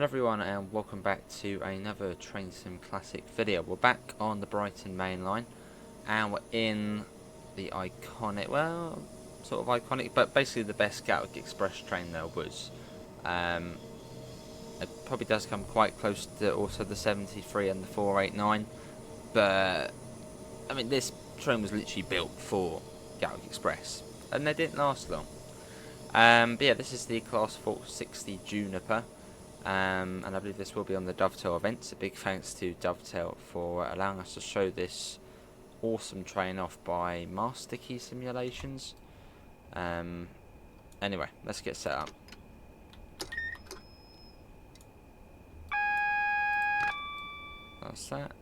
Hello everyone and welcome back to another Train Sim Classic video. We're back on the Brighton Mainline and we're in the iconic, well, sort of iconic, but basically the best Gatwick Express train there was. It probably does come quite close to also the 73 and the 489, but I mean this train was literally built for Gatwick Express and they didn't last long. But yeah, this is the Class 460 Juniper. And I believe this will be on the Dovetail events. A big thanks to Dovetail for allowing us to show this awesome train off by Master Key Simulations. Anyway, let's get set up. That's that.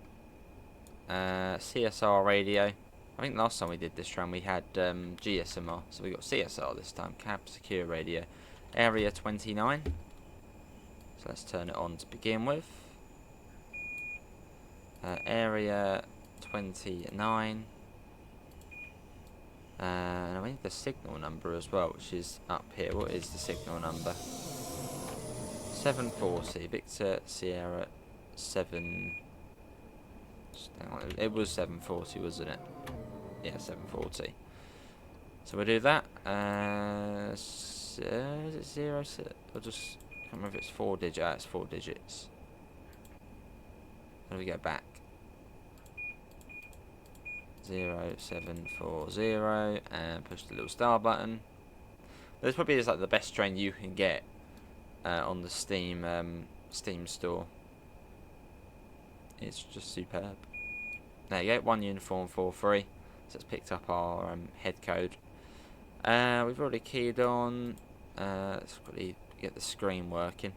CSR radio. I think last time we did this train we had GSMR, so we got CSR this time. Cab Secure Radio. Area 29. So let's turn it on to begin with. Area 29. And I need the signal number as well, which is up here. What is the signal number? 740. Victor Sierra 7. Hang on, it was 740, wasn't it? Yeah, 740. So we'll do that. Is it 0? I'll just. I can't remember if it's 4 digits. It's 4 digits. How do we go back? 0740 and push the little star button. This probably is like the best train you can get on the Steam store. It's just superb. There you go, 1 uniform 43. So it's picked up our head code. We've already keyed on. Let's quickly get the screen working.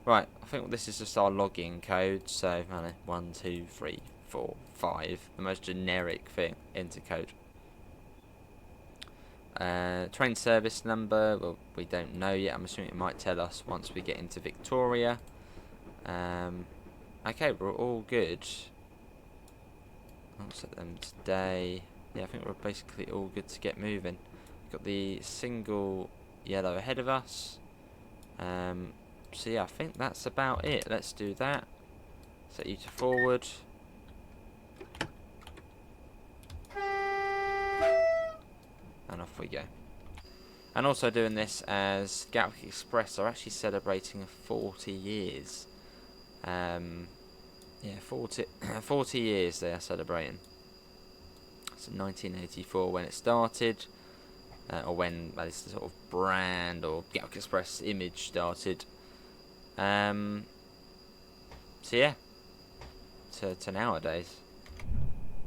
Right, I think this is just our login code. So 1, 2, 3, 4, 5. The most generic thing. Enter code. Train service number. Well, we don't know yet. I'm assuming it might tell us once we get into Victoria. Okay, we're all good. I'll set them today. Yeah, I think we're basically all good to get moving. We've got the single yellow ahead of us. So yeah, I think that's about it. Let's do that. Set you to forward. And off we go. And also doing this as Gatwick Express are actually celebrating 40 years. Yeah, 40 years they are celebrating. So 1984 when it started. Or when this sort of brand or Gatwick Express image started. So yeah, to nowadays.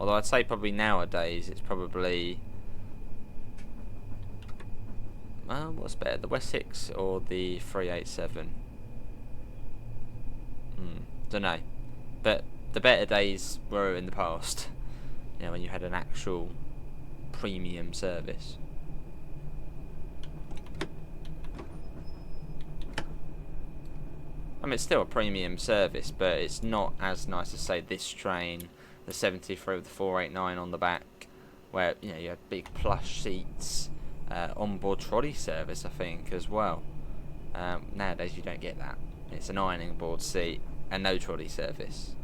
Although I'd say probably nowadays it's probably, well, what's better, the Wessex or the 387? Don't know, but the better days were in the past. You know, when you had an actual premium service. I mean, it's still a premium service, but it's not as nice as, say, this train, the 73 with the 489 on the back, where, you know, you had big plush seats, onboard trolley service, I think, as well. Nowadays, you don't get that. It's an ironing board seat and no trolley service.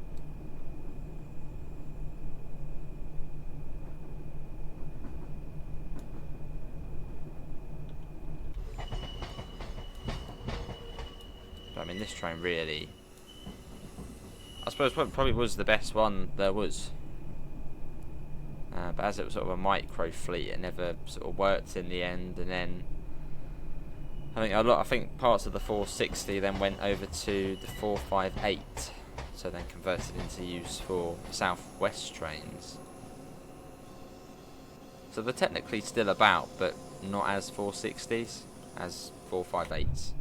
I mean, this train really, I suppose, probably was the best one there was. But as it was sort of a micro fleet, it never sort of worked in the end. And then I think parts of the 460 then went over to the 458, so then converted into use for southwest trains. So they're technically still about, but not as 460s as 458s.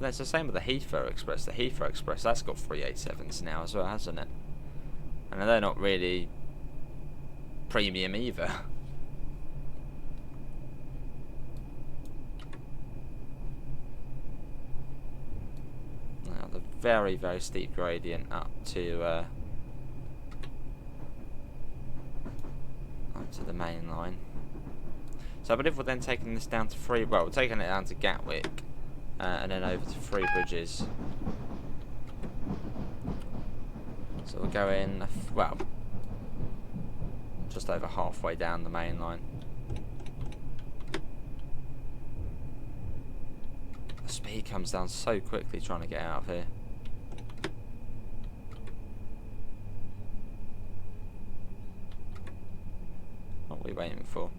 It's the same with the Heathrow Express. The Heathrow Express, that's got 387s now as well, hasn't it? And they're not really premium either. Now the very, very steep gradient up to to the main line. So I believe we're then taking this down to Three. Well, we're taking it down to Gatwick, and then over to Three Bridges. So we're going, well, just over halfway down the main line. The speed comes down so quickly trying to get out of here. What are we waiting for?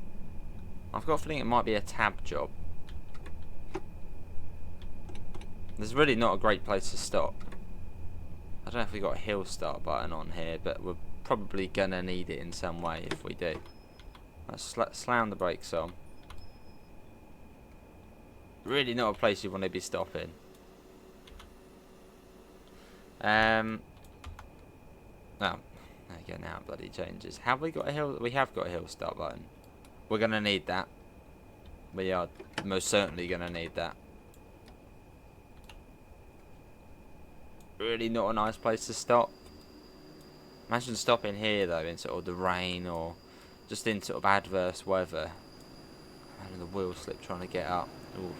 I've got a feeling it might be a tab job. There's really not a great place to stop. I don't know if we've got a hill start button on here, but we're probably going to need it in some way if we do. Let's slam the brakes on. Really not a place you want to be stopping. Oh, there you go, now it bloody changes. Have we got a hill? We have got a hill start button. We're going to need that. We are most certainly going to need that. Really not a nice place to stop. Imagine stopping here though in sort of the rain or just in sort of adverse weather. And the wheel slip trying to get up. Ooh.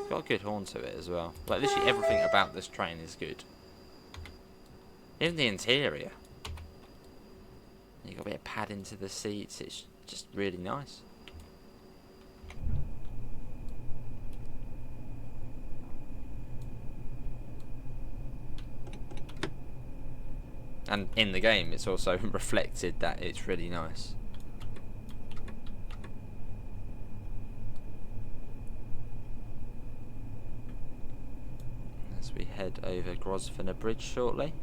Got a good horn to it as well. Like literally everything about this train is good. Even the interior. You got a bit of padding to the seats. It's just really nice. And in the game, it's also reflected that it's really nice. As we head over Grosvenor Bridge shortly.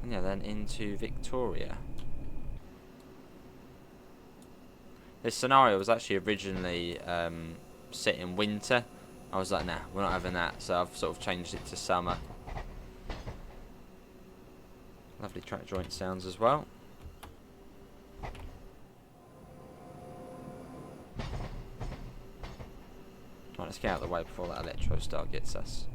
And yeah, then into Victoria. This scenario was actually originally set in winter. I was like, nah, we're not having that. So I've sort of changed it to summer. Lovely track joint sounds as well. Right, let's get out of the way before that electro start gets us.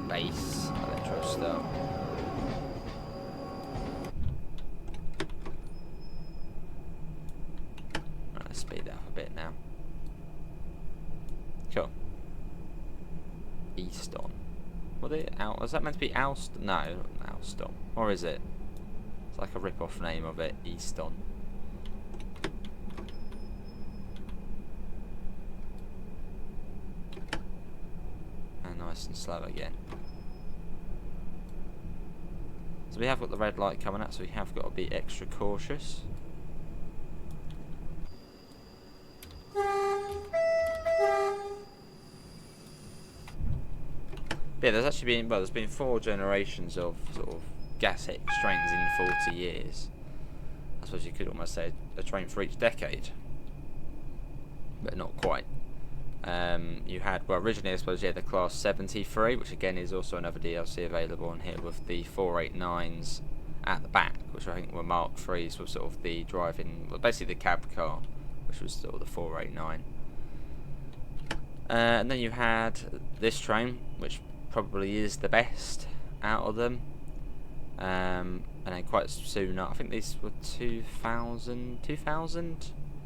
Bass, electro start. Right, let's speed that up a bit now. Cool. Easton. Was that meant to be Alston? No, not Alston. Or is it? It's like a rip-off name of it. Easton. And nice and slow again. So we have got the red light coming up, so we have got to be extra cautious. Yeah, there's actually been, well, there's been 4 generations of sort of gas-X trains in 40 years. I suppose you could almost say a train for each decade, but not quite. You had, well, originally I suppose you had the Class 73, which again is also another DLC available on here with the 489s at the back, which I think were Mark IIIs with sort of the driving, well, basically the cab car, which was sort of the 489. And then you had this train, which probably is the best out of them, and then quite soon I think these were 2000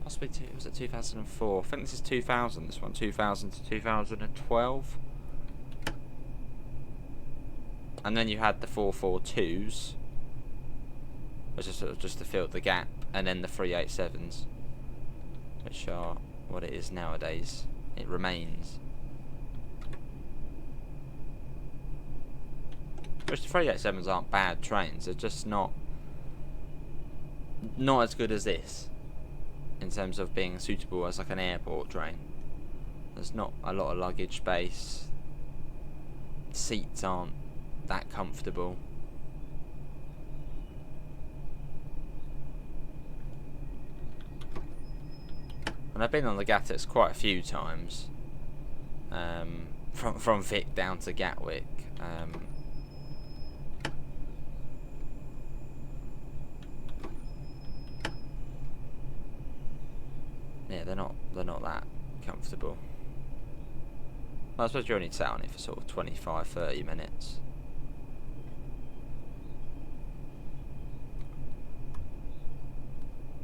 possibly was it 2004? I think this is 2000, this one, 2000 to 2012. And then you had the 442s, which is sort of just to fill the gap, and then the 387s, which are what it is nowadays. It remains. Which the 387s aren't bad trains, they're just not as good as this in terms of being suitable as like an airport train. There's not a lot of luggage space, seats aren't that comfortable. And I've been on the Gatwick quite a few times, from Vic down to Gatwick. Yeah, they're not that comfortable. Well, I suppose you only sat on it for sort of 25-30 minutes.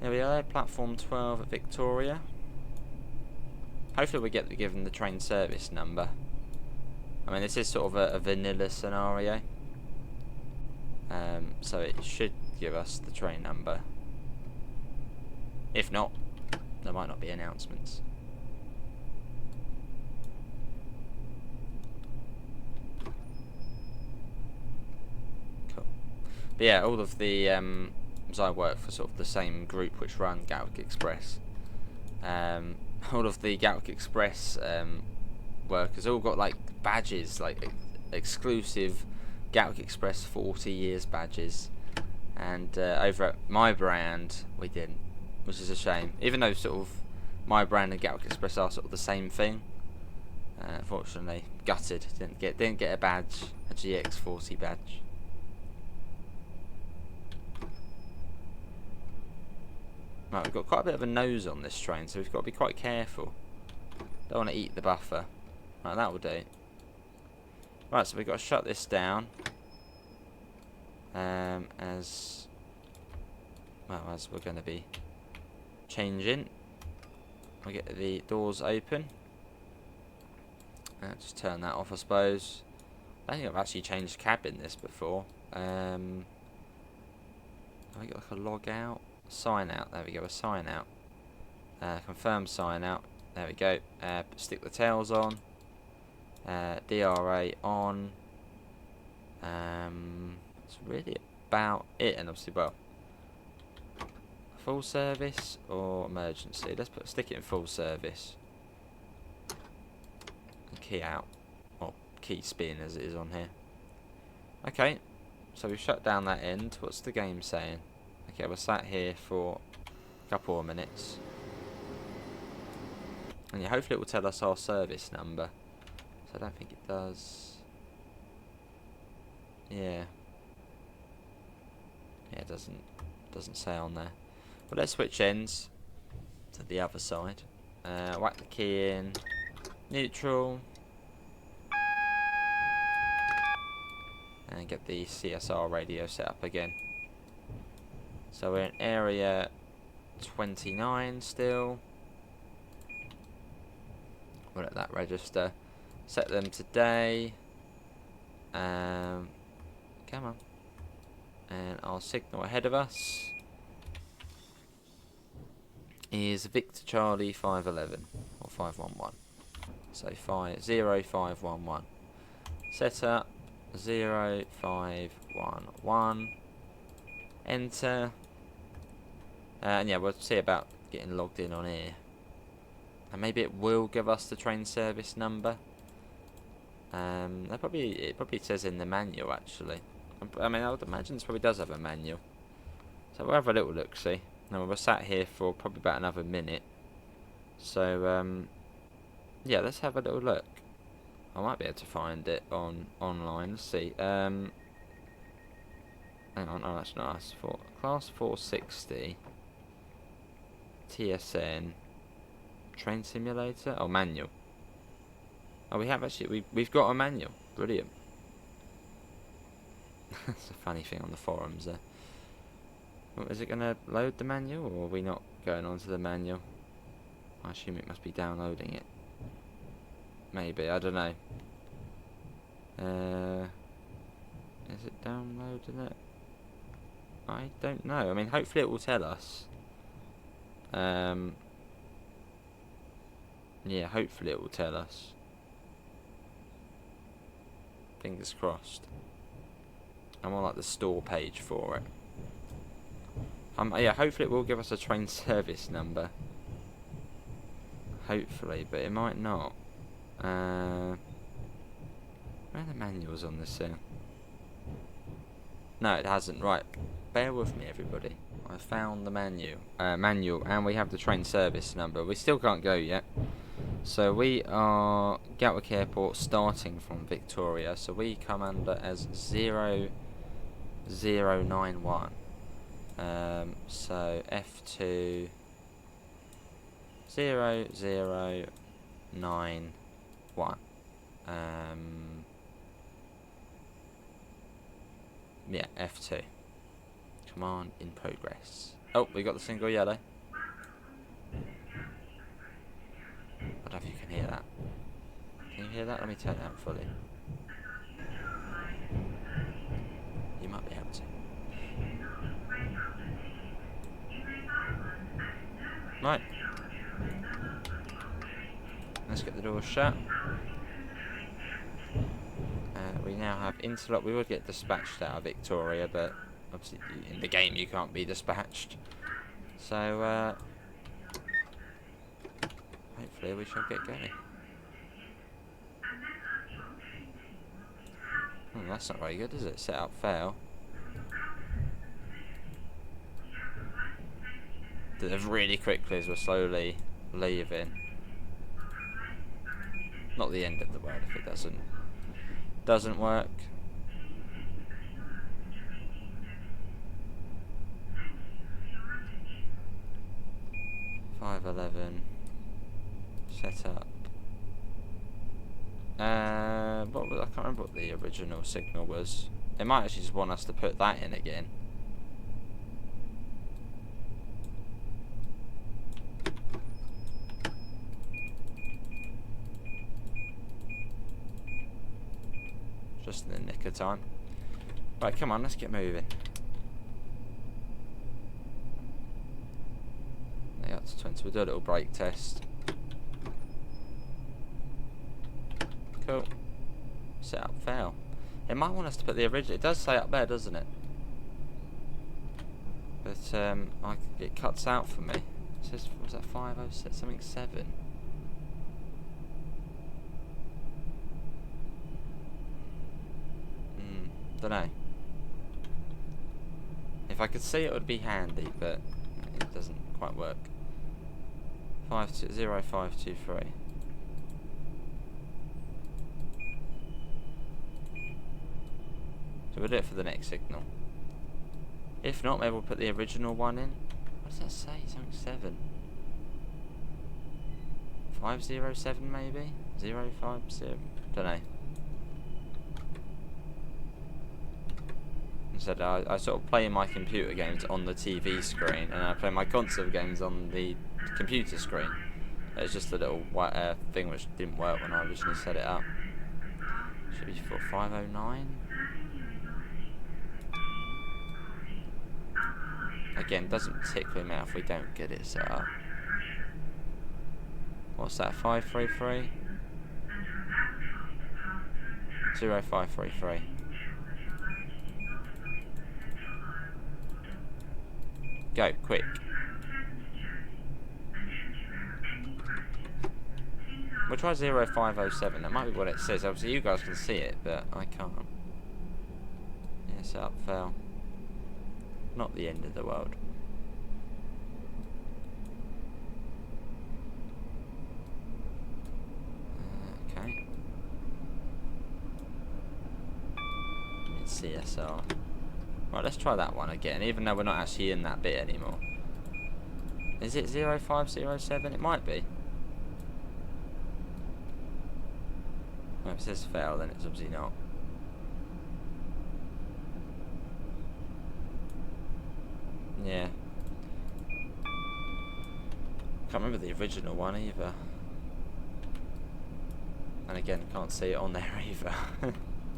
There we are, platform 12 at Victoria. Hopefully we get given the train service number. I mean, this is sort of a vanilla scenario. So it should give us the train number. If not, there might not be announcements. Cool. But yeah, all of the as I work for sort of the same group which run Gatwick Express. All of the Gatwick Express workers all got like badges, like exclusive Gatwick Express 40 years badges, and over at my brand we didn't, which is a shame. Even though sort of my brand and Gatwick Express are sort of the same thing, unfortunately gutted. Didn't get a badge, a GX40 badge. Right, we've got quite a bit of a nose on this train, so we've got to be quite careful. Don't want to eat the buffer. Right, that will do. Right, so we've got to shut this down. As we're going to be changing. We get the doors open. Just turn that off, I suppose. I think I've actually changed cab in this before. Have I got like a log out? Sign out, there we go, a sign out. Confirm sign out, there we go. Stick the tails on. DRA on. That's really about it, and obviously, well, full service or emergency. Let's stick it in full service. And key out, or key spin as it is on here. Okay, so we've shut down that end. What's the game saying? Okay, we're sat here for a couple of minutes. And yeah, hopefully it will tell us our service number. So I don't think it does. Yeah. Yeah, it doesn't say on there. But let's switch ends to the other side. Whack the key in. Neutral. And get the CSR radio set up again. So we're in area 29 still. We'll let that register. Set them today. Come on. And our signal ahead of us is Victor Charlie 511 or 511. So 0511. Set up 0511. Enter. And yeah, we'll see about getting logged in on here. And maybe it will give us the train service number. It probably says in the manual actually. I mean, I would imagine this probably does have a manual. So we'll have a little look, see. Now we're sat here for probably about another minute. So yeah, let's have a little look. I might be able to find it online. Let's see. Hang on, oh, that's not us. For class 460 TSN train simulator. Oh, manual. Oh, we have actually. We've got a manual. Brilliant. That's a funny thing on the forums there. Well, is it going to load the manual, or are we not going on to the manual? I assume it must be downloading it. Maybe, I don't know. Is it downloading it? I don't know. I mean, hopefully it will tell us. Yeah, hopefully it will tell us. Fingers crossed. I'm on like the store page for it. Yeah, hopefully it will give us a train service number. Hopefully, but it might not. Where are the manuals on this here? No, it hasn't. Right, bear with me, everybody. I found the manual, and we have the train service number. We still can't go yet. So we are Gatwick Airport, starting from Victoria. So we come under as 0091. So F2 0091. 9 1. Yeah, F2. Command in progress. Oh, we got the single yellow. I don't know if you can hear that. Can you hear that? Let me turn it up fully. You might be able to. Right. Let's get the doors shut. We now have interlock. We would get dispatched out of Victoria, but obviously in the game you can't be dispatched. So hopefully we shall get going. That's not very good, is it? Set up fail. Really quickly as we're slowly leaving. Not the end of the world if it doesn't work. $5.11 set up. I can't remember what the original signal was. They might actually just want us to put that in again. Just in the nick of time. Right, come on, let's get moving. They got to 20. We'll do a little brake test. Cool. Set up fail. It might want us to put the original. It does say up there, doesn't it? But it cuts out for me. It says, was that 506 something 7? Don't know. If I could see it would be handy, but it doesn't quite work. 0523. So we'll do it for the next signal. If not, maybe we'll put the original one in. What does that say? Something 7. 507 maybe? 050? Don't know. Instead, I sort of play my computer games on the TV screen, and I play my console games on the computer screen. It's just a little white thing which didn't work when I originally set it up. Should be for 509. Again, doesn't particularly matter if we don't get it set up. What's that? 533? 0533. Go, quick. We'll try 0507. That might be what it says. Obviously, you guys can see it, but I can't. Yeah, set up fail. Not the end of the world. Okay. It's CSR. Right, let's try that one again, even though we're not actually in that bit anymore. Is it 0507? It might be. Well, if it says fail, then it's obviously not. Yeah. Can't remember the original one either. And again, can't see it on there either.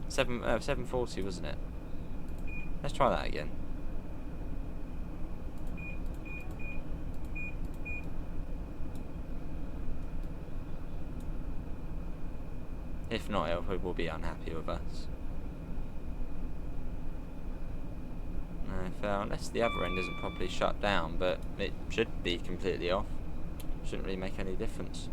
740, wasn't it? Let's try that again. If not, it will be unhappy with us. No, fail. Unless the other end isn't properly shut down, but it should be completely off. Shouldn't really make any difference.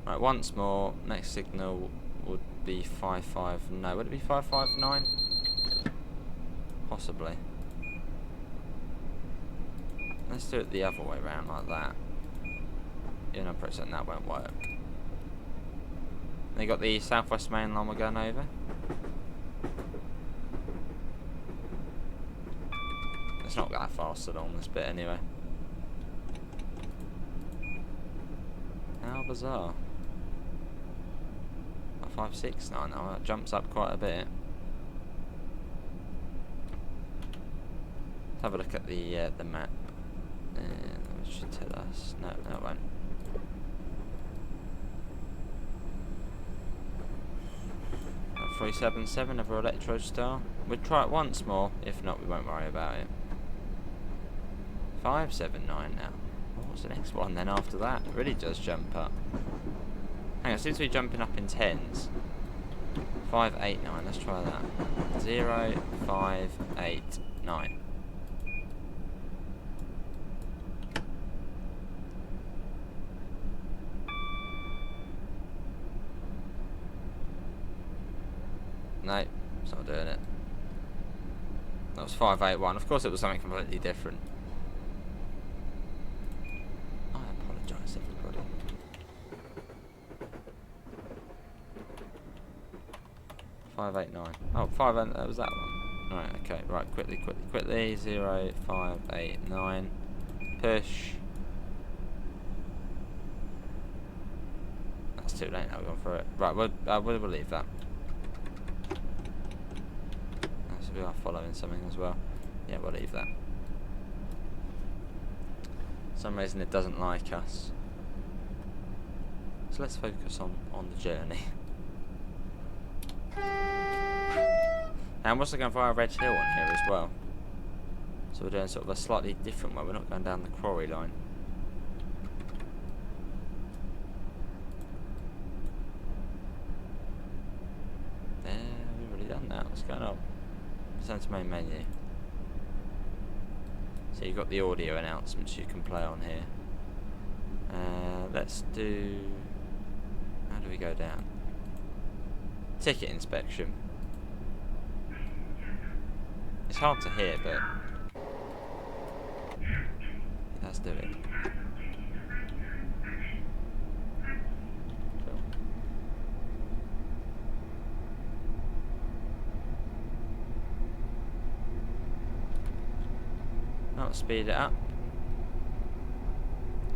Right, once more. Next signal would be 55. No, would it be 559? Possibly. Let's do it the other way around, like that. You know, pretty certain that won't work. They got the Southwest Mainline we're going over. It's not that fast along this bit anyway. How bizarre. 569 now, that jumps up quite a bit. Let's have a look at the map. It should tell us. No, it won't. At 377, another Electro Star. We'll try it once more. If not, we won't worry about it. 579 now. What's the next one then after that? It really does jump up. Hang on, it seems to be jumping up in tens. 589, let's try that. 0589. No, it's not doing it. That was 581. Of course it was something completely different. I apologise, everybody. 589. Oh, 5, that was that one. Right, okay, right, quickly. 0589. Push. That's too late now, we've gone for it. Right, we'll leave that. We are following something as well. Yeah, we'll leave that. For some reason it doesn't like us. So let's focus on the journey. And I'm also going via Redhill on here as well. So we're doing sort of a slightly different way. We're not going down the quarry line. There, we've already done that. What's going on? Return to main menu. So you've got the audio announcements you can play on here. Let's do... How do we go down? Ticket inspection. It's hard to hear, but let's do it. I'll speed it up.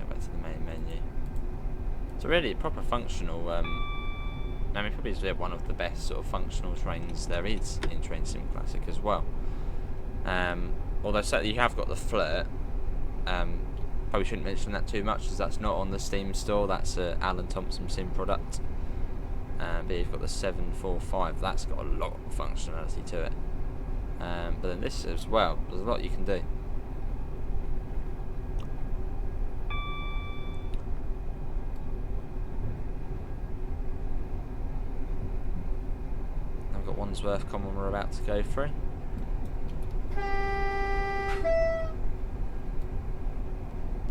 Go back to the main menu. It's a really proper functional. I mean, probably it's one of the best sort of functional trains there is in Train Sim Classic as well. Although certainly you have got the Flirt. Probably shouldn't mention that too much because that's not on the Steam store. That's a Alan Thompson Sim product. But you've got the 745. That's got a lot of functionality to it. But then this as well. There's a lot you can do. Wandsworth Common we're about to go through.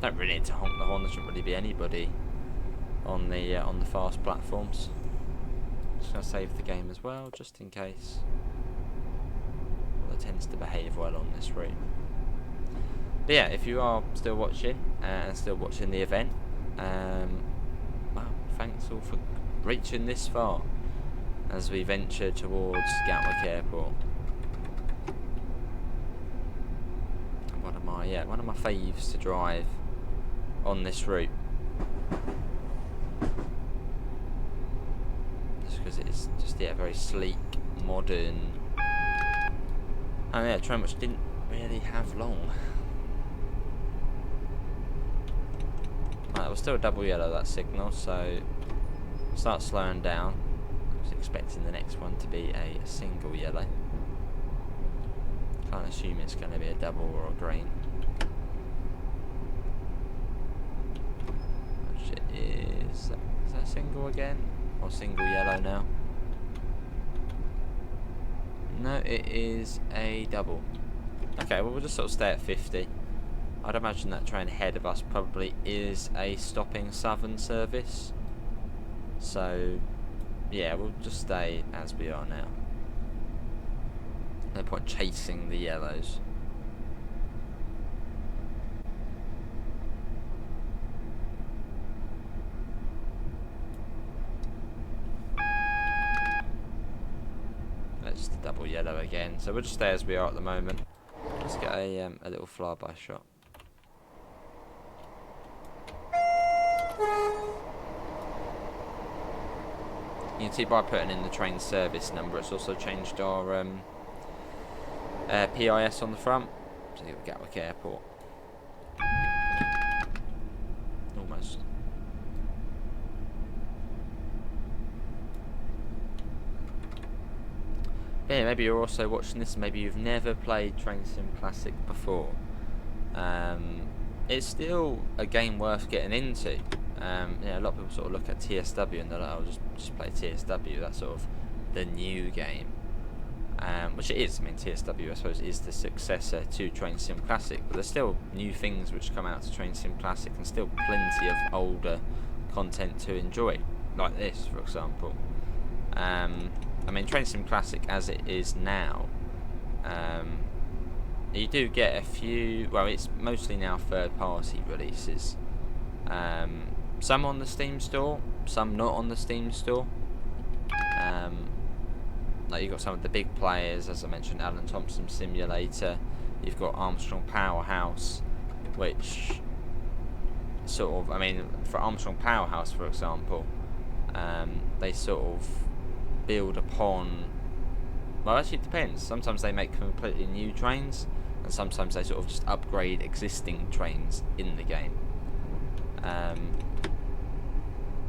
Don't really need to honk the horn. There shouldn't really be anybody on the fast platforms. Just gonna save the game as well, just in case. Well, it tends to behave well on this route. But yeah, if you are still watching and still watching the event, well, thanks all for reaching this far. As we venture towards Gatwick Airport. One of my faves to drive on this route. Just because it's just very sleek, modern. And yeah, a train which didn't really have long. Right, it was still a double yellow, that signal, so start slowing down. Expecting the next one to be a single yellow. Can't assume it's going to be a double or a green. Which it is that a single again? Or single yellow now? No, it is a double. Okay, well we'll just sort of stay at 50. I'd imagine that train ahead of us probably is a stopping Southern service. So yeah, we'll just stay as we are now. No point chasing the yellows. Let's double yellow again. So we'll just stay as we are at the moment. Let's get a little flyby shot. You can see by putting in the train service number, it's also changed our PIS on the front. So you've got Gatwick Airport. Almost. But yeah, maybe you're also watching this, maybe you've never played Train Sim Classic before. It's still a game worth getting into. Yeah, a lot of people sort of look at TSW and they're like, "Oh, just play TSW. That's sort of the new game," which it is. I mean, TSW, I suppose, is the successor to Train Sim Classic, but there's still new things which come out to Train Sim Classic, and still plenty of older content to enjoy, like this, for example. I mean, Train Sim Classic, as it is now, you do get a few. Well, it's mostly now third-party releases. Some on the Steam store, some not on the Steam store. Like you've got some of the big players, as I mentioned, Alan Thompson Simulator. You've got Armstrong Powerhouse, which sort of, I mean, for Armstrong Powerhouse, for example, they sort of build upon. Well, actually, it depends. Sometimes they make completely new trains, and sometimes they sort of just upgrade existing trains in the game.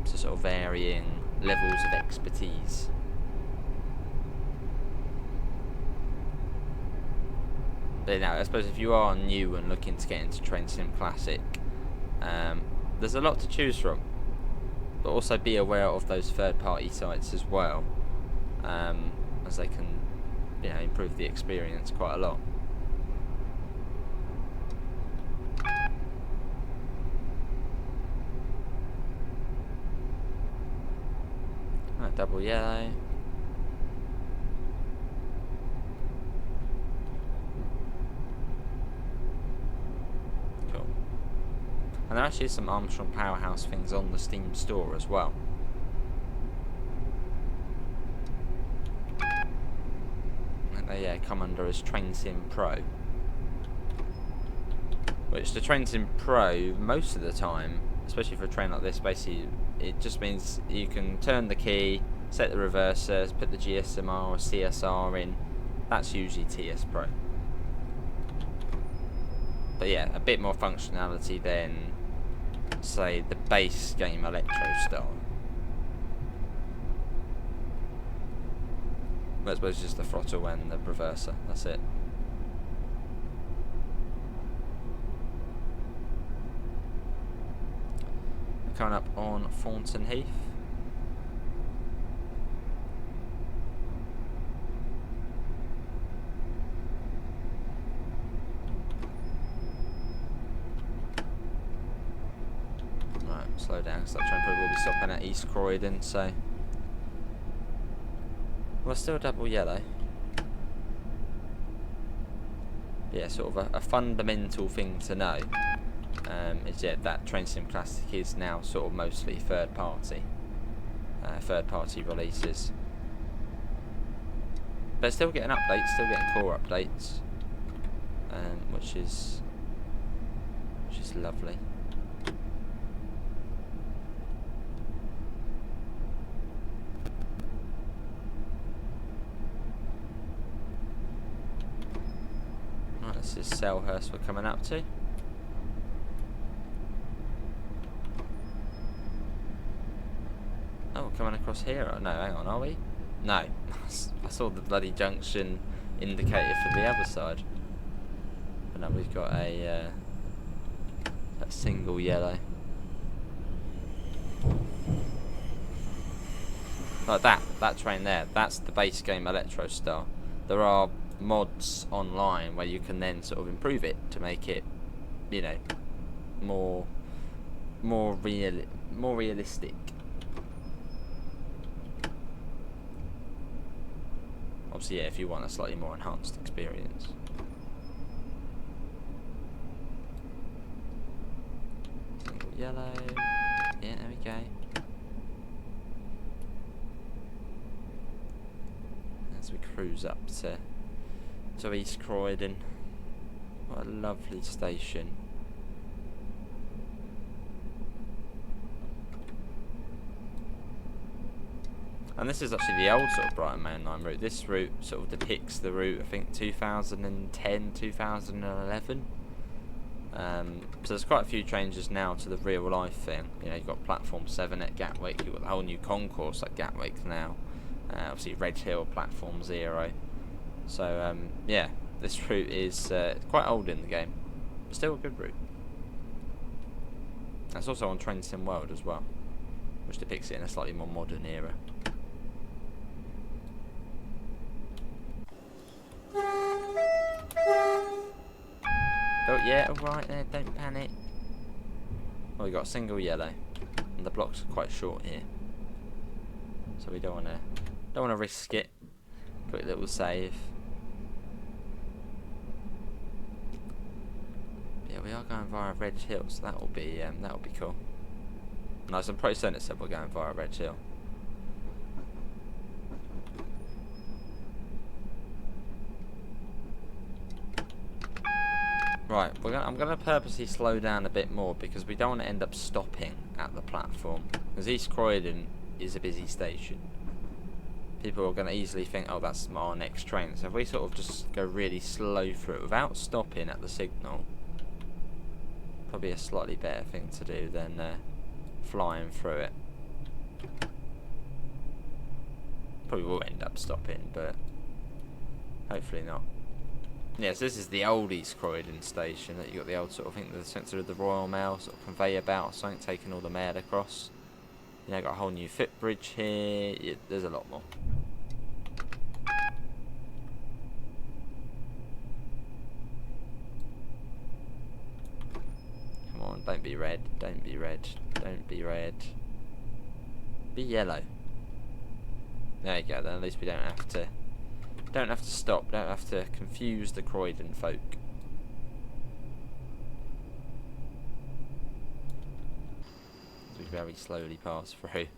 So sort of varying levels of expertise. But now, I suppose if you are new and looking to get into Train Sim Classic, there's a lot to choose from. But also be aware of those third-party sites as well, as they can, you know, improve the experience quite a lot. Right, double yellow. Cool. And there actually is some Armstrong Powerhouse things on the Steam store as well. And they come under as Train Sim Pro. Which the Train Sim Pro, most of the time, especially for a train like this, basically it just means you can turn the key, set the reversers, put the GSMR or CSR in. That's usually TS Pro. But yeah, a bit more functionality than, say, the base game Electro style. But I suppose it's just the throttle and the reverser, that's it. Coming up on Thornton Heath. Right, slow down because that train probably will be stopping at East Croydon, so. Well, still double yellow. But yeah, sort of a fundamental thing to know. Is that Train Sim Classic is now sort of mostly third party releases, but still getting updates, still getting core updates, which is lovely. Right, this is Selhurst we're coming up to. Oh, we're coming across here. Oh, no, hang on, are we? No. I saw the bloody junction indicator for the other side. But now we've got a single yellow. Like that train there, that's the base game Electro Star. There are mods online where you can then sort of improve it to make it, you know, more realistic. Obviously, yeah, if you want a slightly more enhanced experience. Single yellow. Yeah, there we go. As we cruise up to East Croydon. What a lovely station. And this is actually the old sort of Brighton Mainline route. This route sort of depicts the route, I think, 2010, 2011. So there's quite a few changes now to the real life thing. You know, you've got platform 7 at Gatwick, you've got the whole new concourse at Gatwick now. Obviously Redhill, platform 0. So yeah, this route is quite old in the game, but still a good route. That's also on Train Sim World as well, which depicts it in a slightly more modern era. Oh yeah, alright there, don't panic. Well, we got a single yellow, and the blocks are quite short here, so we don't wanna risk it. Quick little save. Yeah, we are going via Redhill, so that'll be cool. Nice, I'm pretty certain it said we're going via Redhill. Right, I'm gonna purposely slow down a bit more because we don't want to end up stopping at the platform. Because East Croydon is a busy station. People are gonna easily think, oh, that's our next train. So if we sort of just go really slow through it without stopping at the signal, probably a slightly better thing to do than flying through it. Probably will end up stopping, but hopefully not. Yes, this is the old East Croydon station. That you got the old sort of, I think the centre of the Royal Mail sort of conveyor belt or something, taking all the mail across. You know, got a whole new footbridge here. Yeah, there's a lot more. Come on, don't be red. Don't be red. Don't be red. Be yellow. There you go. Then at least we don't have to stop. Don't have to confuse the Croydon folk. As we very slowly pass through.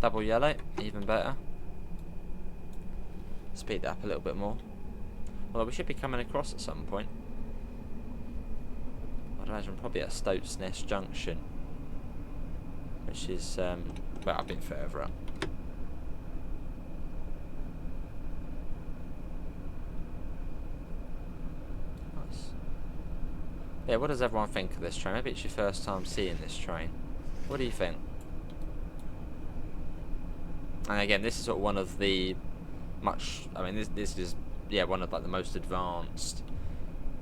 Double yellow, even better. Speed it up a little bit more. Although we should be coming across at some point. I'd imagine probably at Stoats Nest Junction, which is well, I've been further up. Yeah, what does everyone think of this train? Maybe it's your first time seeing this train. What do you think? And again, this is sort of one of the this is, yeah, one of like the most advanced,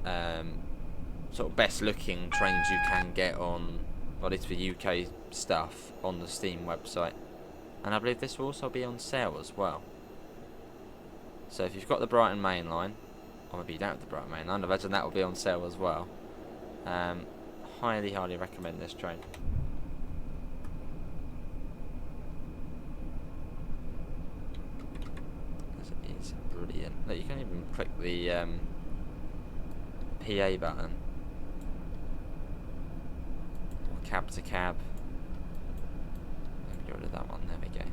sort of best looking trains you can get on, well, at least for UK stuff, on the Steam website. And I believe this will also be on sale as well. So if you've got the Brighton Mainline, or maybe you don't have the Brighton Mainline, I imagine that will be on sale as well. Highly recommend this train. It's brilliant. Look, you can even click the PA button, or cab to cab. Get rid of that one. There we go.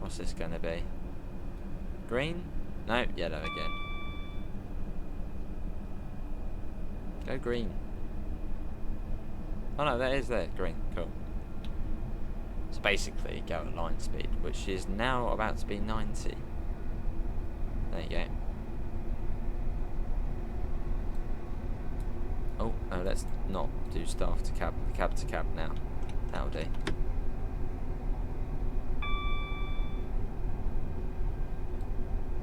What's this going to be? Green? No, yellow again. Go green. Oh no, that is there. Green. Cool. So basically, go at line speed, which is now about to be 90. There you go. Oh, no, let's not do staff to cab. Cab to cab now. That'll do.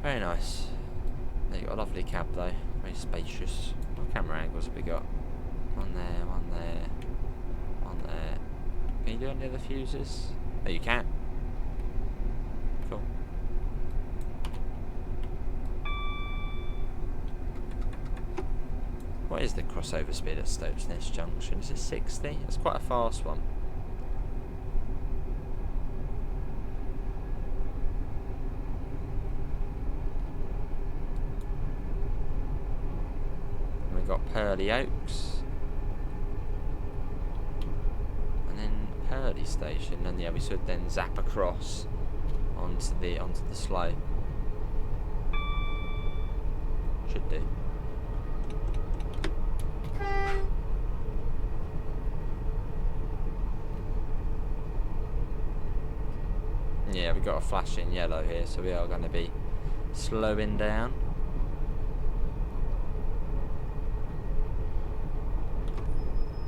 Very nice. There you got a lovely cab though, very spacious. What camera angles have we got? One there, one there, one there. Can you do any other fuses? Oh, you can. Cool. What is the crossover speed at Stoats Nest Junction? Is it 60? It's quite a fast one. Got Pearly Oaks, and then Purley Station, and yeah, we should then zap across onto the slow. Should do. Yeah, we've got a flashing yellow here, so we are going to be slowing down.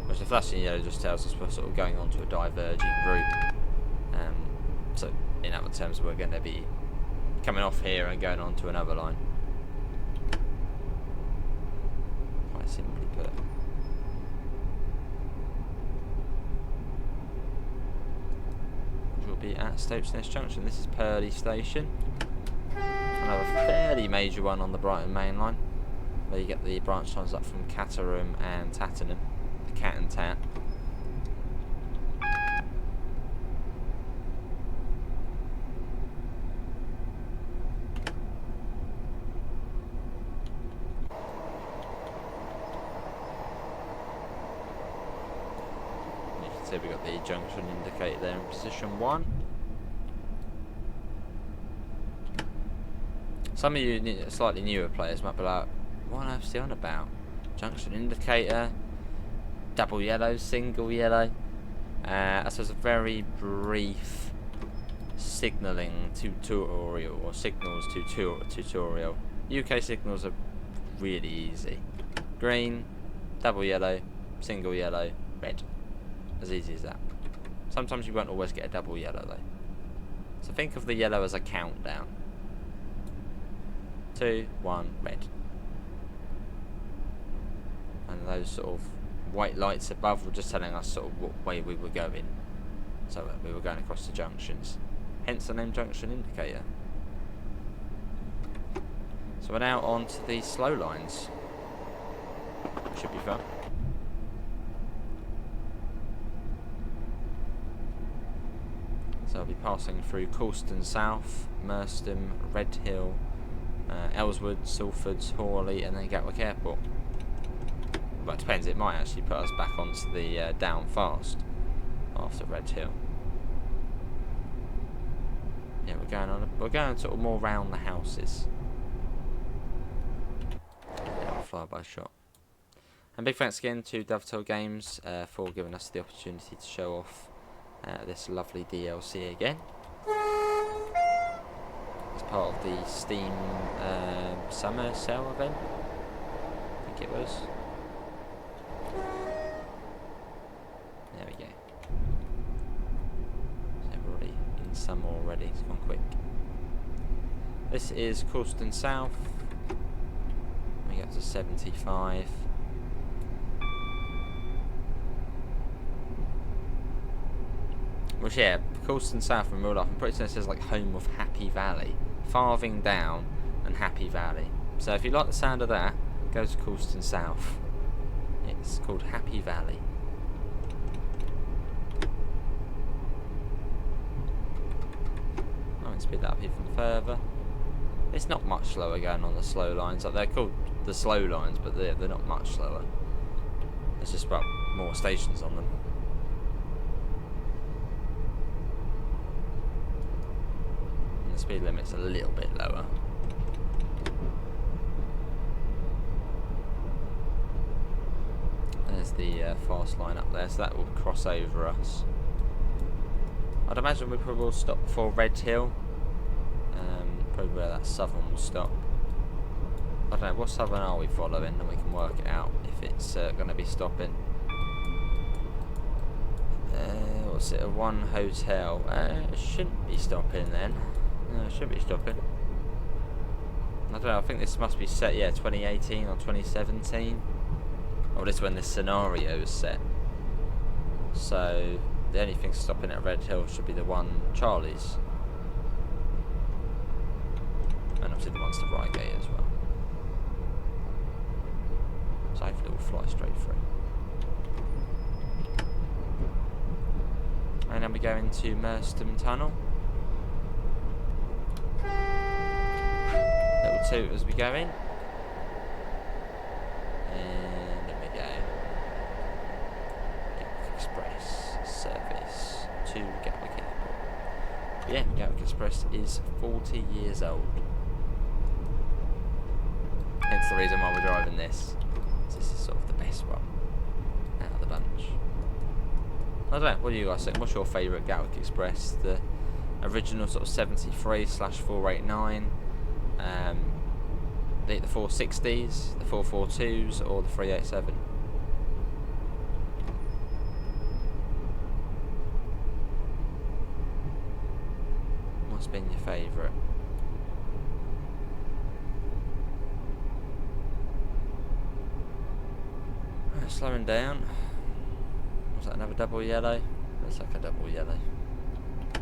Which the flashing yellow just tells us we're sort of going onto a diverging route. So in other terms, we're going to be coming off here and going on to another line. Quite simply put. We'll be at Stokeness Junction. This is Purley Station. Another fairly major one on the Brighton Mainline, where you get the branch lines up from Caterham and Tattenham, the Cat and Tat. You can see we've got the junction indicator there in position 1. Some of you slightly newer players might be like, what on earth's he on about? Junction indicator, double yellow, single yellow. This was a very brief signalling tutorial, or signals tutorial. UK signals are really easy. Green, double yellow, single yellow, red. As easy as that. Sometimes you won't always get a double yellow though. So think of the yellow as a countdown. 2, 1, red. And those sort of white lights above were just telling us sort of what way we were going. So we were going across the junctions. Hence the name junction indicator. So we're now on to the slow lines. Should be fun. So I'll be passing through Coulston South, Merstham, Redhill, Ellswood, Salford, Hawley, and then Gatwick Airport. But it depends, it might actually put us back onto the down fast after Redhill. Yeah, we're going sort of more round the houses. Yeah, fly-by shot. And big thanks again to Dovetail Games for giving us the opportunity to show off this lovely DLC again. As part of the Steam summer sale event, I think it was. There we go. So we're already in summer already, it's gone quick. This is Coulston South. We get to 75. Which, yeah, Coulston South in real life, I'm pretty certain it says like home of Happy Valley. Farthing Down and Happy Valley. So if you like the sound of that, go to Coulston South. It's called Happy Valley. I can speed that up even further. It's not much slower going on the slow lines. Like, they're called the slow lines, but they're not much slower. There's just about more stations on them. And the speed limit's a little bit lower. There's the fast line up there, so that will cross over us. I'd imagine we probably will stop before Redhill. Probably where that southern will stop. I don't know, what southern are we following, and we can work it out if it's going to be stopping. What's it, a 1 hotel? It shouldn't be stopping then. No, it shouldn't be stopping. I don't know, I think this must be set, yeah, 2018 or 2017. Or this is when this scenario is set. So the only thing stopping at Redhill should be the 1 Charlie's. And obviously the ones to Reigate as well. So hopefully it will fly straight through. And then we go into Merstham Tunnel. Little toot as we go in. And then we go. Gatwick Express service to Gatwick Airport. Yeah, Gatwick Express is 40 years old. Hence the reason why we're driving this. This is sort of the best one out of the bunch. I don't know, what do you guys think? What's your favourite Gatwick Express? The original sort of 73/489, the 460s, the 442s, or the 387. What's been your favourite? Right, slowing down. Was that another double yellow? Looks like a double yellow. So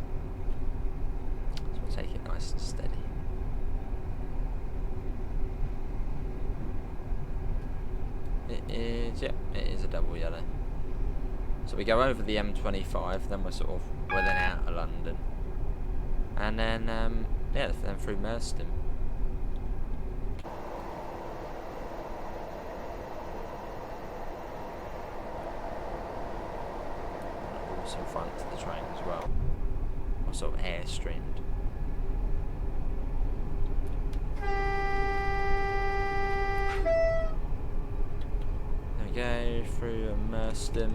we'll take it nice and steady. It is, yep, it is a double yellow. So we go over the M25, then we're sort of then out of London, and then yeah, then through Merstham. Also in front of the train as well, or sort of airstreamed. Go through Merstham,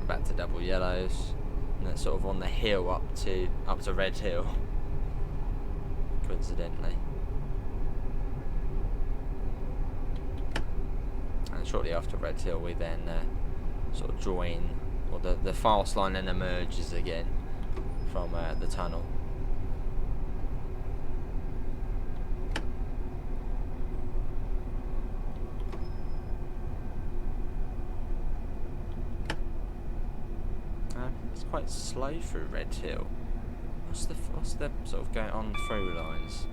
back to double yellows, and then sort of on the hill up to Redhill, coincidentally. And shortly after Redhill, we then sort of join, or the fast line then emerges again from the tunnel. It's quite slow through Redhill. What's the sort of going on through lines?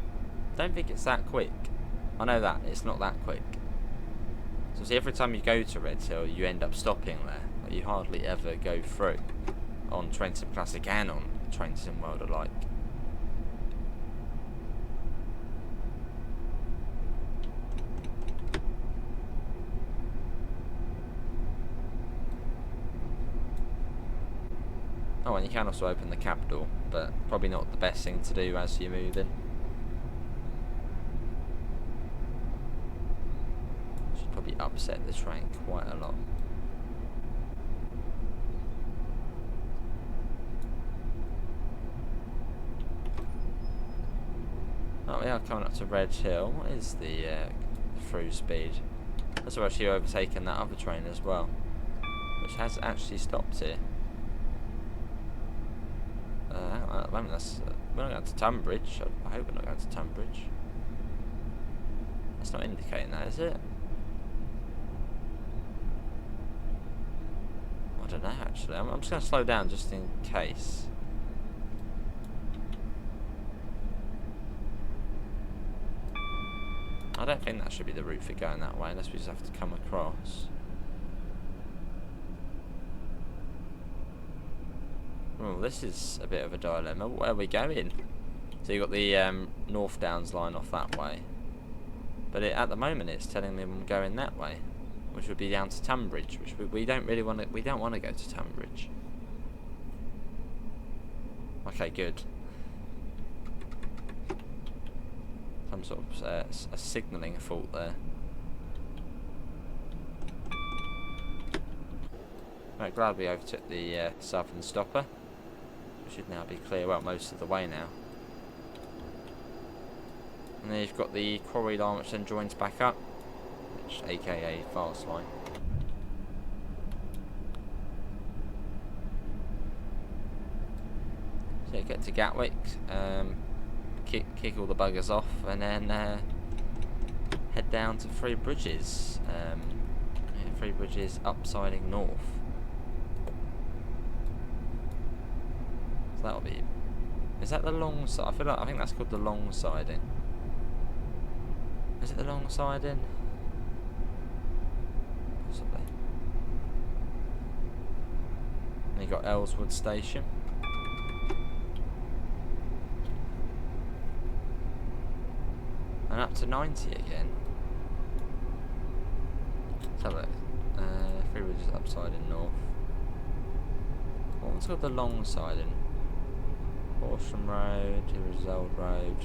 Don't think it's that quick. I know that it's not that quick. So see, every time you go to Redhill, you end up stopping there. Like, you hardly ever go through on Train Sim Classic and on Train Sim World alike. Oh, and you can also open the cab door, but probably not the best thing to do as you move in. Should probably upset the train quite a lot. Oh, we are coming up to Redhill. What is the through speed? That's actually overtaken that other train as well, which has actually stopped here. I mean, we're not going to Tunbridge. I hope we're not going to Tunbridge. That's not indicating that, is it? I don't know, actually. I'm just going to slow down just in case. I don't think that should be the route for going that way, unless we just have to come across. Oh, this is a bit of a dilemma. Where are we going? So you got the North Downs line off that way, but at the moment it's telling me I'm going that way, which would be down to Tunbridge, which we don't really want to. We don't want to go to Tunbridge. Okay, good. Some sort of a signalling fault there. Right, glad we overtook the southern stopper. Should now be clear, well, most of the way now. And then you've got the quarry line, which then joins back up, which aka fast line. So you get to Gatwick, kick all the buggers off, and then head down to Three Bridges. Three Bridges upsiding north. So that'll be. Is that the long side? I think that's called the long siding. Is it the long siding? Possibly. And you got Ellswood Station. And up to 90 again. Let's have a look. Three Bridges upsiding north. What one's called the long siding? Horsham Road, here is Old Road,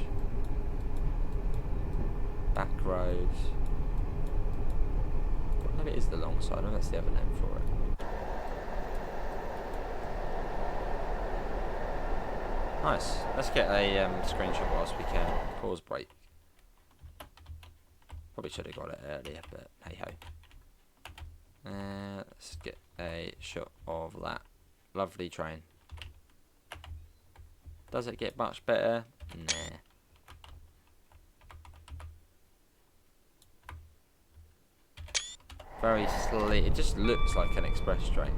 Back Road. Maybe it is the long side, and that's the other name for it. Nice. Let's get a screenshot whilst we can. Pause break. Probably should have got it earlier, but hey ho. Let's get a shot of that lovely train. Does it get much better? Nah. Very sleek. It just looks like an express train.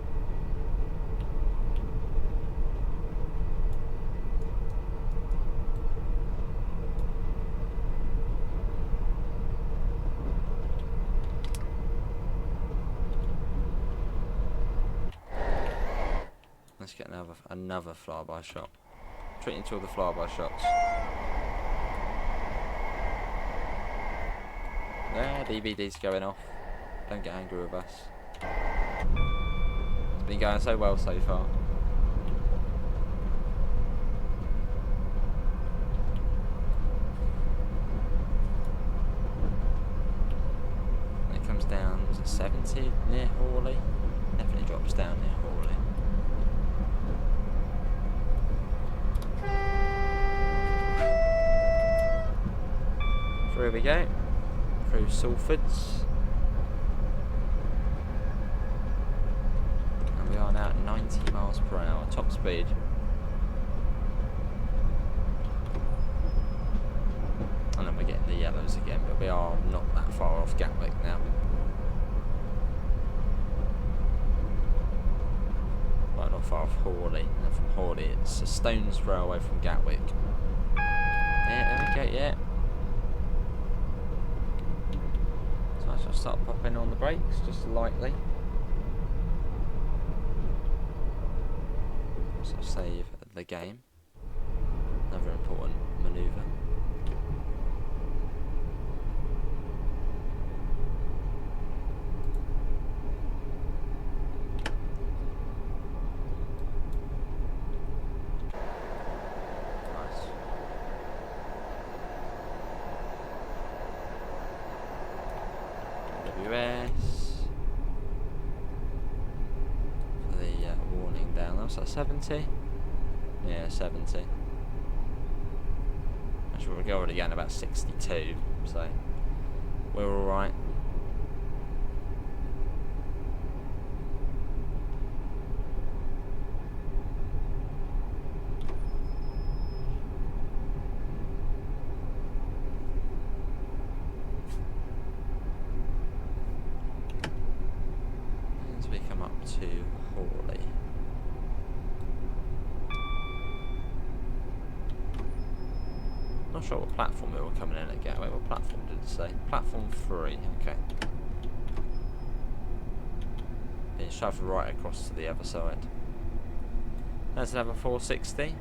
Let's get another flyby shot. Treating to all the flyby shots. There, DVD's going off. Don't get angry with us. It's been going so well so far. When it comes down, is it 70 near Hawley? Definitely drops down near Hawley. Through we go. Through Salfords. And we are now at 90 miles per hour, top speed. And then we're getting the yellows again, but we are not that far off Gatwick now. Well, not far off Hawley. And from Hawley, it's a stone's throw away from Gatwick. Yeah, there we go, yeah. So I shall start popping on the brakes, just lightly. So save the game. Another important manoeuvre. For the warning down, that was at 70? Yeah, 70. Actually, we're already getting about 62, so we're alright. We come up to Hawley. Not sure what platform we were coming in at Gatwick. What platform did it say? Platform 3, okay. Being shoved right across to the other side. There's another 460.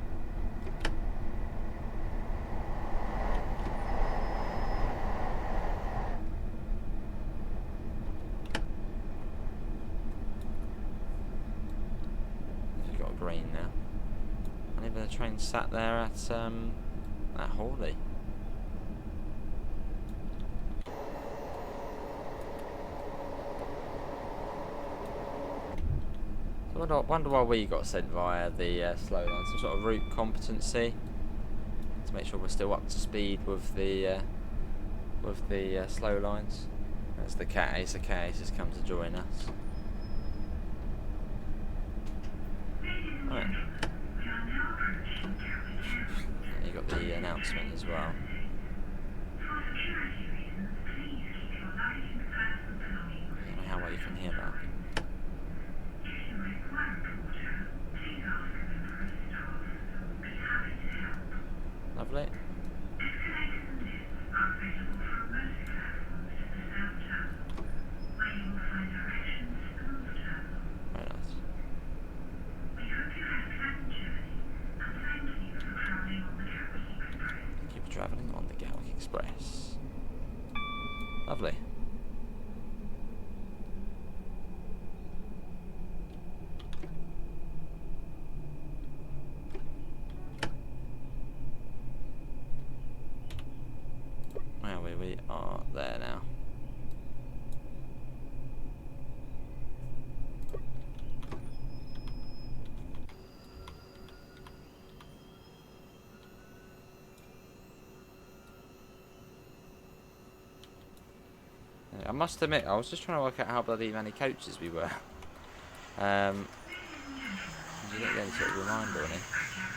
Green now. And even the train sat there at Hawley. So I wonder why we got sent via the slow line. Some sort of route competency to make sure we're still up to speed with the slow lines. There's the Cat Ace. The Cat Ace has come to join us. Right. You got the announcement as well. I don't know how well you can hear that. Lovely. Very nice. Thank you for travelling on the Gatwick Express. Lovely. Well, we are there now. I must admit, I was just trying to work out how bloody many coaches we were. Did you get any sort of reminder on it?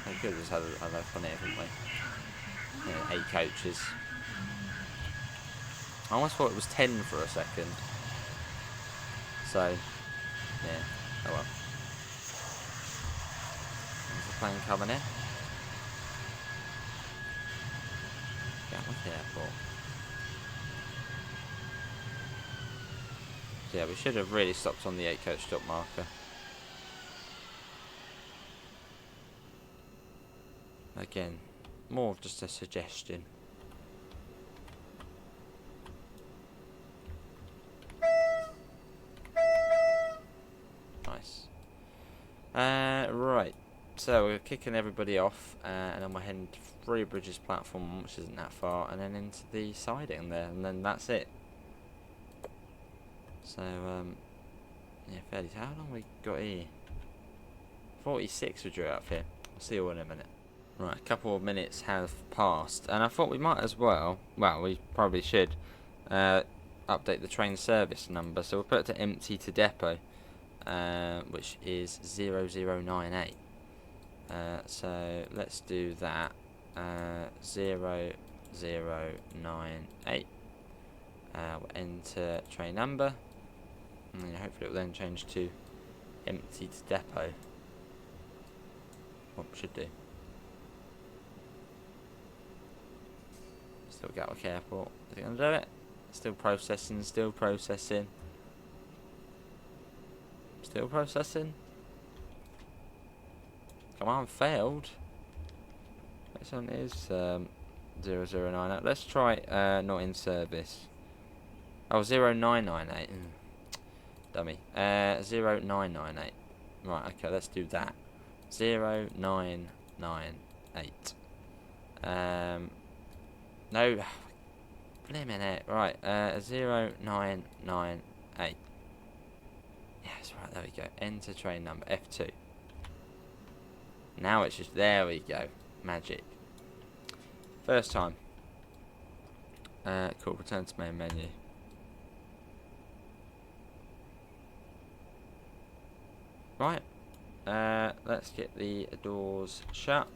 We could have just had a look on it, haven't we? Yeah, 8 coaches. I almost thought it was 10 for a second. So, yeah, oh well. There's a plane coming in. Gatwick Airport. So yeah, we should have really stopped on the 8 coach stop marker. Again, more of just a suggestion. Nice. Right. So we're kicking everybody off, and then we're heading to Three Bridges platform, which isn't that far, and then into the siding there, and then that's it. So, yeah, fairly. How long we got here? 46 we drew out of here. I'll see you all in a minute. Right, a couple of minutes have passed, and I thought we might as well, we probably should, update the train service number. So we'll put it to empty to depot, which is 0098. So let's do that. 0098. We'll enter train number, and then hopefully it will then change to empty to depot. What we should do. Still Gatwick Airport. Is it going to do it? Still processing, still processing. Still processing. Come on, failed. This one is 0098. Let's try not in service. Oh, 0998. Dummy. 0998. Right, okay, let's do that. 0998. No, blimmin' it. Right, 0998. Yes, right, there we go. Enter train number, F2. Now it's just, there we go. Magic. First time. Cool, return to main menu. Right, let's get the doors shut.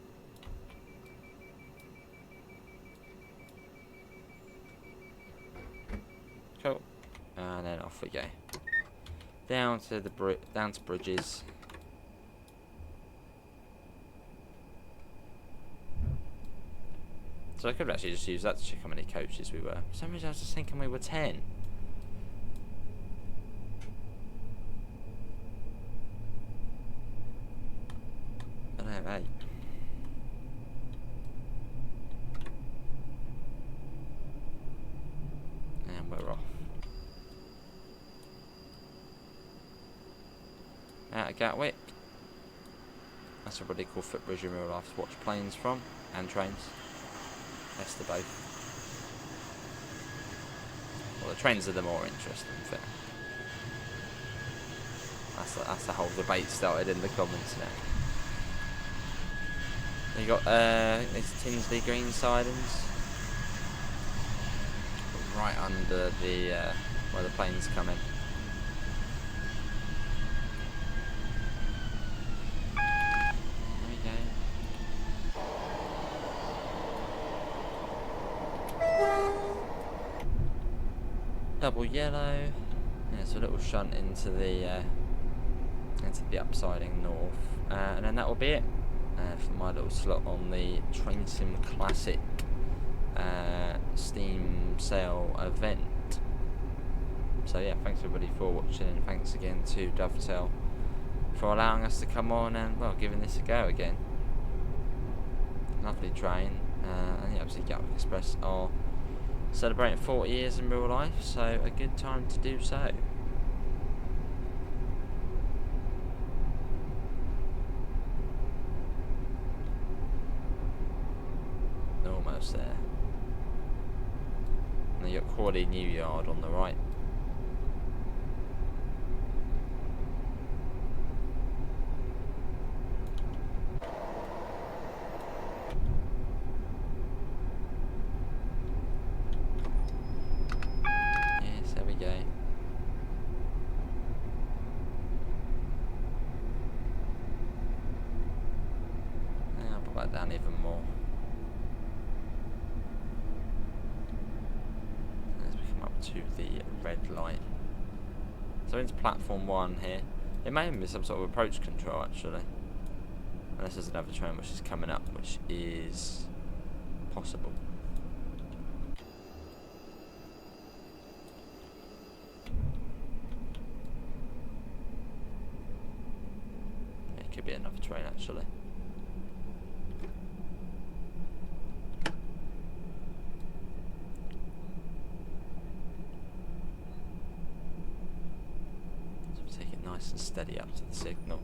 Cool, and then off we go. Down to Bridges. So I could have actually just used that to check how many coaches we were. For some reason I was just thinking we were 10. I don't know, 8. And we're off. Out of Gatwick. That's a really cool footbridge in real life to watch planes from, and trains. Best of both. Well, the trains are the more interesting thing. That's the whole debate started in the comments now. You got these Tinsley green sidings right under the where the planes come in. Double yellow. Yeah, so a little shunt into the upsiding north, and then that will be it for my little slot on the Train Sim Classic Steam sale event. So yeah, thanks everybody for watching, and thanks again to Dovetail for allowing us to come on and, well, giving this a go again. Lovely train, and yeah, obviously Gatwick Express are celebrating 40 years in real life, so a good time to do so. Almost there. And you got Crawley New Yard on the right. down even more. As we come up to the red light. So into platform 1 here. It may be some sort of approach control actually. Unless there's another train which is coming up, which is possible. It could be another train actually. So take it nice and steady up to the signal.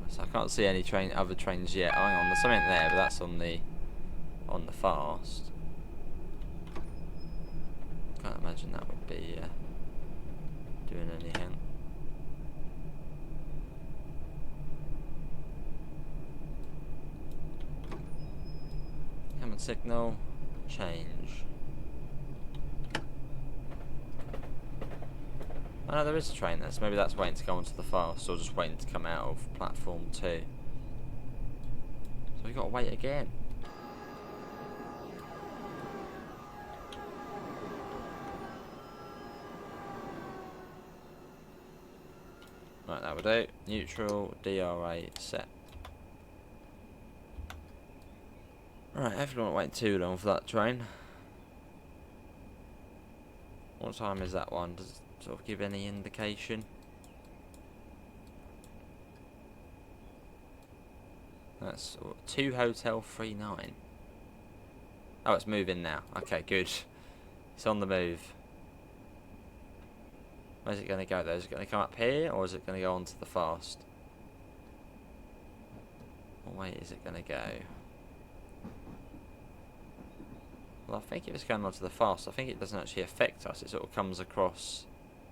So I can't see any other trains yet. Hang on, there's something there, but that's on the fast. Can't imagine that would be doing anything. Come on, signal, change. Oh no, there is a train there, so maybe that's waiting to go onto the fast, or just waiting to come out of platform 2. So we got to wait again. Right, that will do. Neutral, DRA, set. Right, hopefully not waiting too long for that train. What time is that one? Does it sort of give any indication? That's 2 Hotel 39. Oh, it's moving now. Okay, good. It's on the move. Where's it going to go though? Is it going to come up here, or is it going to go onto the fast? What way is it going to go? Well, I think if it's going onto the fast, I think it doesn't actually affect us. It sort of comes across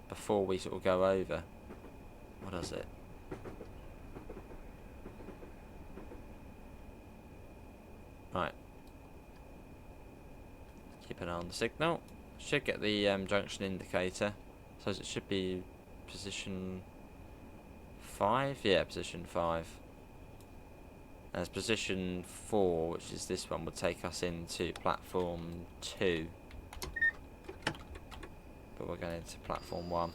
before we sort of go over. What does it? Right. Keep an eye on the signal. Should get the junction indicator. So it should be position 5? Yeah, position 5. As position 4, which is this one, would take us into platform 2. But we're going into platform 1.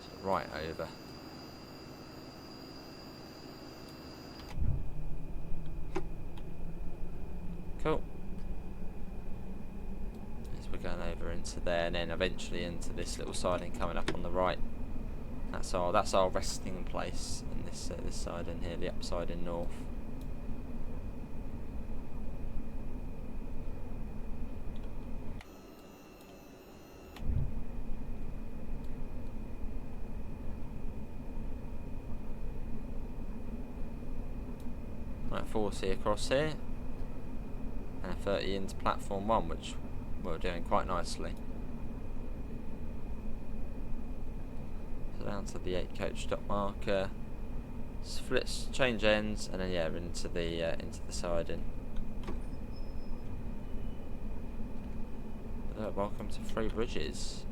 So right over. Cool. As we're going over into there, and then eventually into this little siding coming up on the right. That's our resting place in this this side in here, the upside in north. Right, 40 across here. And 30 into platform 1, which we're doing quite nicely. So down to the 8 coach stop marker, splits, change ends, and then yeah, into the siding. Welcome to Three Bridges,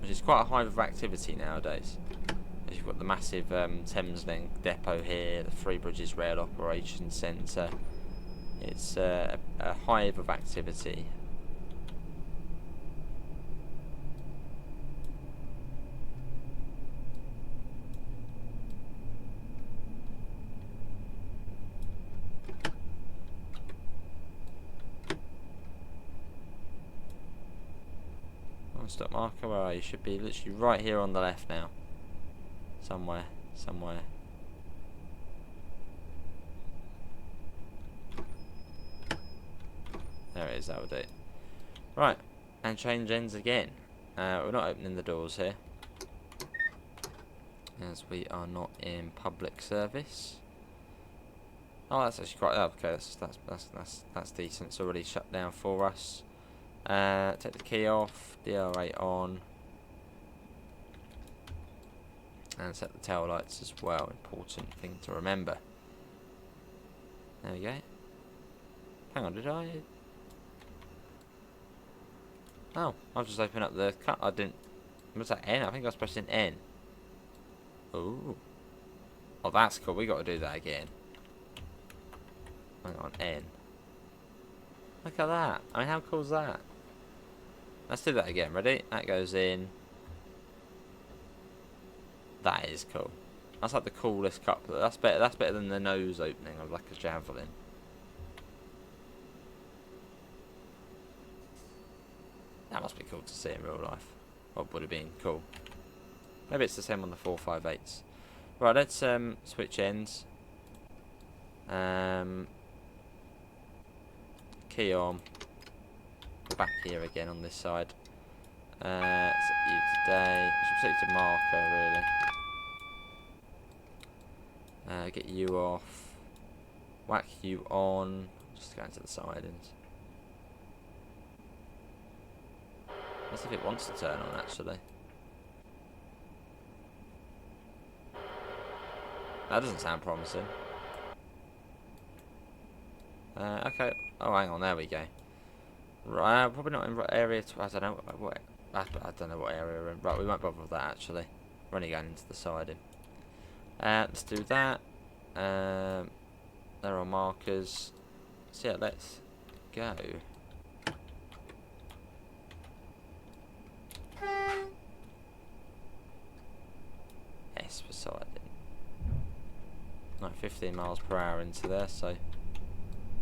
which is quite a hive of activity nowadays. You've got the massive Thameslink depot here, the Three Bridges Rail Operations Centre. It's a hive of activity. One stop marker, where are you? Should be literally right here on the left now. Somewhere. There it is, that will do. Right, and change ends again. We're not opening the doors here, as we are not in public service. Oh, that's actually quite okay. That's decent. It's already shut down for us. Take the key off. DR8 on. And set the tail lights as well. Important thing to remember. There we go. Hang on, did I? Oh, I'll just open up the cut. I didn't. Was that N? I think I was pressing N. Ooh. Oh, that's cool. We got to do that again. Hang on, N. Look at that. I mean, how cool is that? Let's do that again. Ready? That goes in. That is cool. That's like the coolest couplet. That's better. That's better than the nose opening of like a javelin. That must be cool to see in real life. What would have been cool? Maybe it's the same on the 458s. Right, let's switch ends. Key on. We're back here again on this side. Set you today. I should set you to marker really. Get you off. Whack you on. Just going to the sidings. Let's see if it wants to turn on actually. That doesn't sound promising. Okay. Oh, hang on. There we go. Right, probably not in area. I don't know what. I don't know what area we're in. Right, we won't bother with that actually. We're only going into the siding. Let's do that. There are markers. So yeah, let's go. S for siding. Like 15 miles per hour into there, so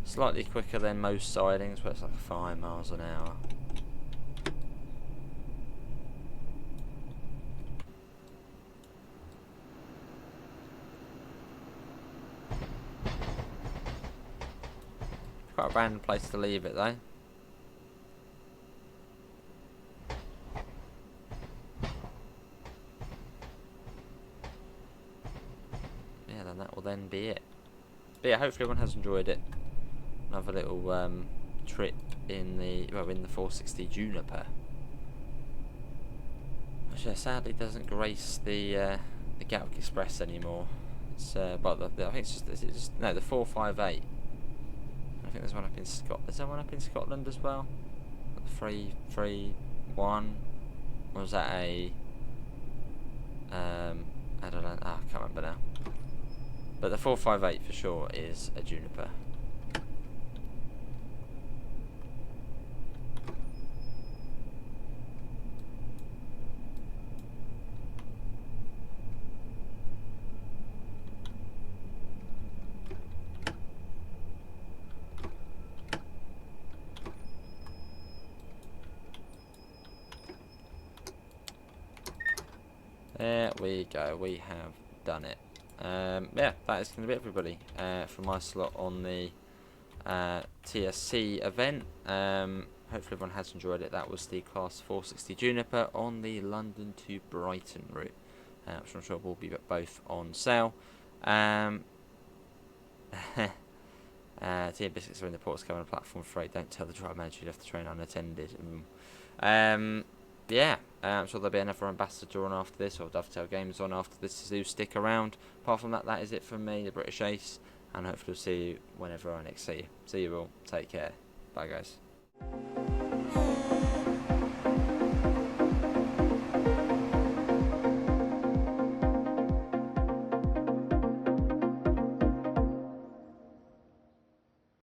slightly quicker than most sidings, but it's like 5 miles an hour. Quite a random place to leave it though. Yeah, then that will then be it. But yeah, hopefully everyone has enjoyed it. Another little trip in the 460 Juniper, which sadly doesn't grace the Gatwick Express anymore. It's but I think it's just no, the 458. I think there's one up in Scotland. Is there one up in Scotland as well? The 331. Or was that a I don't know. I can't remember now. But the 458 for sure is a Juniper. There we go, we have done it. Yeah, that is going to be everybody for my slot on the TSC event. Hopefully everyone has enjoyed it. That was the Class 460 Juniper on the London to Brighton route, which I'm sure will be both on sale. Tea and biscuits are in the ports coming on the platform for free. Don't tell the driver manager you left the train unattended. Yeah, I'm sure there'll be another ambassador on after this, or Dovetail Games on after this, to stick around. Apart from that, that is it from me, the British Ace, and hopefully we'll see you whenever I next see you. See you all. Take care. Bye, guys.